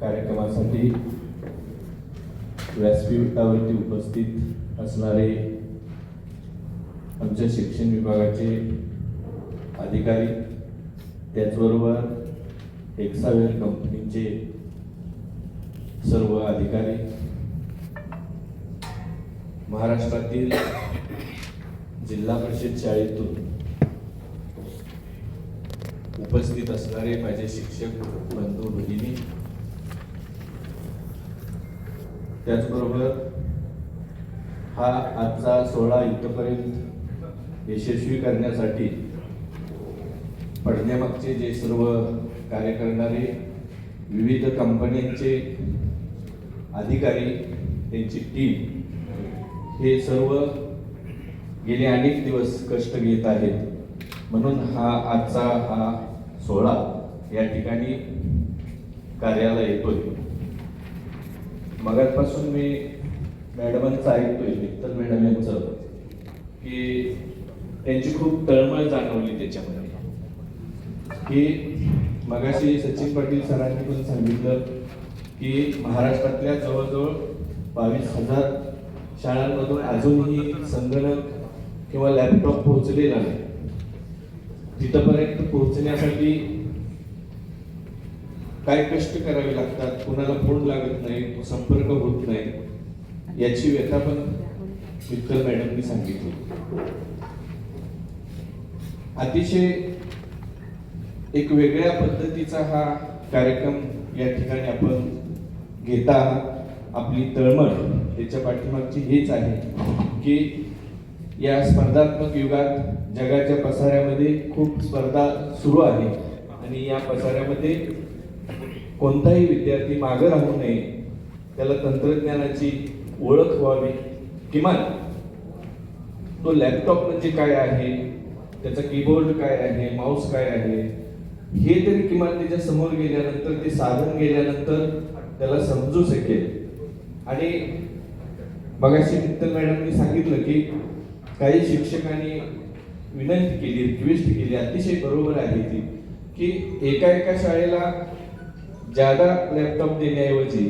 कार्यक्रमासाठी व्यासपीठावरती उपस्थित असणारे आमच्या शिक्षण विभागाचे अधिकारी, त्याचबरोबर एक्सावेर कंपनीचे सर्व अधिकारी, महाराष्ट्रातील जिल्हा परिषद शाळेतून उपस्थित असणारे माझे शिक्षक बंधू भगिनी, त्याचबरोबर हा आजचा सोहळा इथपर्यंत यशस्वी करण्यासाठी पडद्यामागचे जे सर्व कार्य करणारे विविध कंपन्यांचे अधिकारी, त्यांची टीम, हे सर्व गेले अनेक दिवस कष्ट घेत आहेत. म्हणून आजचा सोहळा या ठिकाणी कार्याला येतोय. मगाचपासून मी मॅडमांचं ऐकतोय, मित्तल मॅडम यांचं, की त्यांची खूप तळमळ जाणवली त्याच्यामध्ये, की मगाशी सचिन पाटील सरांनी पण सांगितलं की महाराष्ट्रातल्या जवळजवळ 22,000 शाळांमधून अजूनही संगणक किंवा लॅपटॉप पोहोचलेला नाही. तिथपर्यंत पोहोचण्यासाठी काय कष्ट करावे लागतात, कुणाला फोन लागत नाही, संपर्क होत नाही, याची व्यथा पण मित्तल मॅडमनी सांगितली. अतिशय एक वेगळ्या पद्धतीचा हा कार्यक्रम या ठिकाणी आपण घेता. आपली तळमळ त्याच्या पाठीमागची हेच आहे की या स्पर्धात्मक युगात जगाच्या पसाऱ्यामध्ये खूप स्पर्धा सुरू आहे आणि या पसाऱ्यामध्ये कोणताही विद्यार्थी मागे राहू नये, त्याला तंत्रज्ञानाची ओळख व्हावी. किमान तो लॅपटॉप म्हणजे काय आहे, त्याचा कीबोर्ड काय आहे, माऊस काय आहे, हे तरी किमान त्याच्या समोर गेल्यानंतर, ते साधन गेल्यानंतर त्याला समजू शकेल. आणि मगाशी मित्तल मॅडमनी सांगितलं की काही शिक्षकांनी विनंती केली, रिक्वेस्ट केली, अतिशय बरोबर आहे ती, की एका शाळेला ज्यादा लॅपटॉप देण्याऐवजी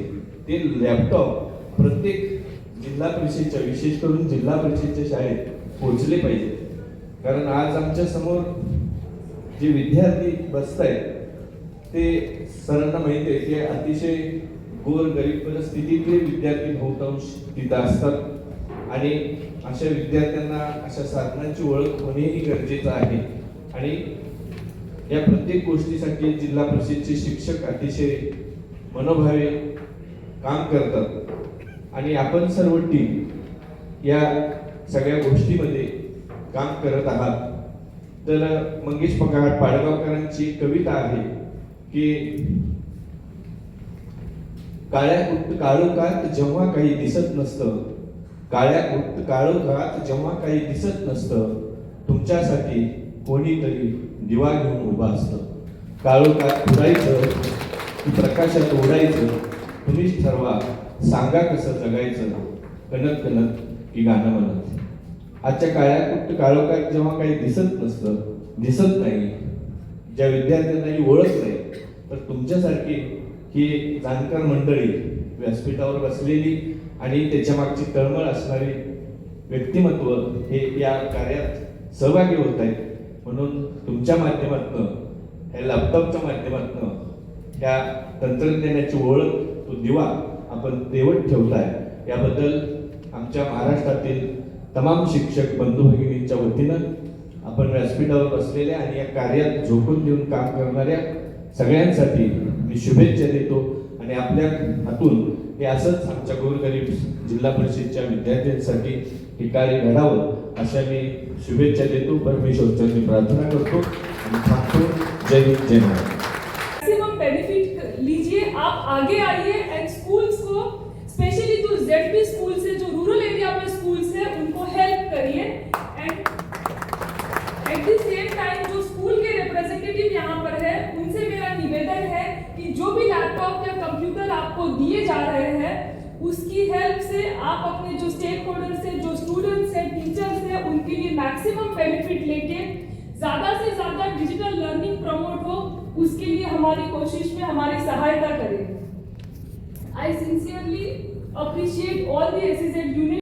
ते लॅपटॉप प्रत्येक जिल्हा परिषदेच्या, विशेष करून जिल्हा परिषदेच्या शाळेत पोहोचले पाहिजे. कारण आज आमच्या समोर जे विद्यार्थी बसत आहेत ते सरांना माहिती आहे की अतिशय गोर गरीब परिस्थितीतले विद्यार्थी बहुतांश तिथं असतात आणि अशा विद्यार्थ्यांना अशा साधनांची ओळख होणेही गरजेचं आहे. आणि या प्रत्येक गोष्टीसाठी जिल्हा परिषदेचे शिक्षक अतिशय मनोभावे काम करतात आणि आपण सर्व टीम या सगळ्या गोष्टीमध्ये काम करत आहात. तर मंगेश पाडगावकरांची कविता आहे की काळोखात जेव्हा काही दिसत नसतं, काळोखात जेव्हा काही दिसत नसतं, तुमच्यासाठी कोणीतरी दिवा घेऊन उभा असतं. काळोखात उडायचं की प्रकाशात ओढायचं, तुम्हीच ठरवा, सांगा कसं जगायचं, कणत कणत की गाणं म्हणत. आजच्या काळोखात जेव्हा काही दिसत नाही, ज्या विद्यार्थ्यांना ही ओळख नाही, तर तुमच्यासारखी ही जाणकार मंडळी व्यासपीठावर बसलेली आणि त्याच्या मागची तळमळ असणारी व्यक्तिमत्व हे या कार्यात सहभागी होत आहेत. म्हणून तुमच्या माध्यमातून, या लॅपटॉपच्या माध्यमातून या तंत्रज्ञानाची ओळख, तो दिवा आपण तेवत ठेवताय, याबद्दल आमच्या महाराष्ट्रातील तमाम शिक्षक बंधू भगिनींच्या वतीनं आपण व्यासपीठावर बसलेल्या आणि या कार्यात झोकून देऊन काम करणाऱ्या सगळ्यांसाठी मी शुभेच्छा देतो. आणि आपल्या हातून हे असंच आमच्या गोरगरीब जिल्हा परिषदेच्या विद्यार्थ्यांसाठी हे कार्य घडावं अशा मी शुभेच्छा देतो. परमेश्वरचरणी प्रार्थना करतो आणि थांबतो. जय हिंद, जय महाराष्ट्र. मैक्सिमम बेनिफिट लीजिए, आप आगे आइए एंड स्कूल्स को, स्पेशली जो जेडपी स्कूल्स है, जो रूरल एरिया में स्कूल्स है, उनको हेल्प करिए. End at the same time जो स्कूल के रिप्रेजेंटेटिव यहाँ पर है, उनसे मेरा निवेदन है कि जो भी लैपटॉप या कंप्यूटर आपको दिए जा रहे हैं, उसकी हेल्प से आप अपने जो स्टेक होल्डर्स हैं, जो स्टूडेंट्स हैं, टीचर्स हैं, उनके लिए मैक्सिमम बेनिफिट लेके ज़्यादा से ज़्यादा डिजिटल लर्निंग प्रमोट हो, उसके लिए हमारी कोशिश में हमारी सहायता करें. I sincerely appreciate all the SEZ units.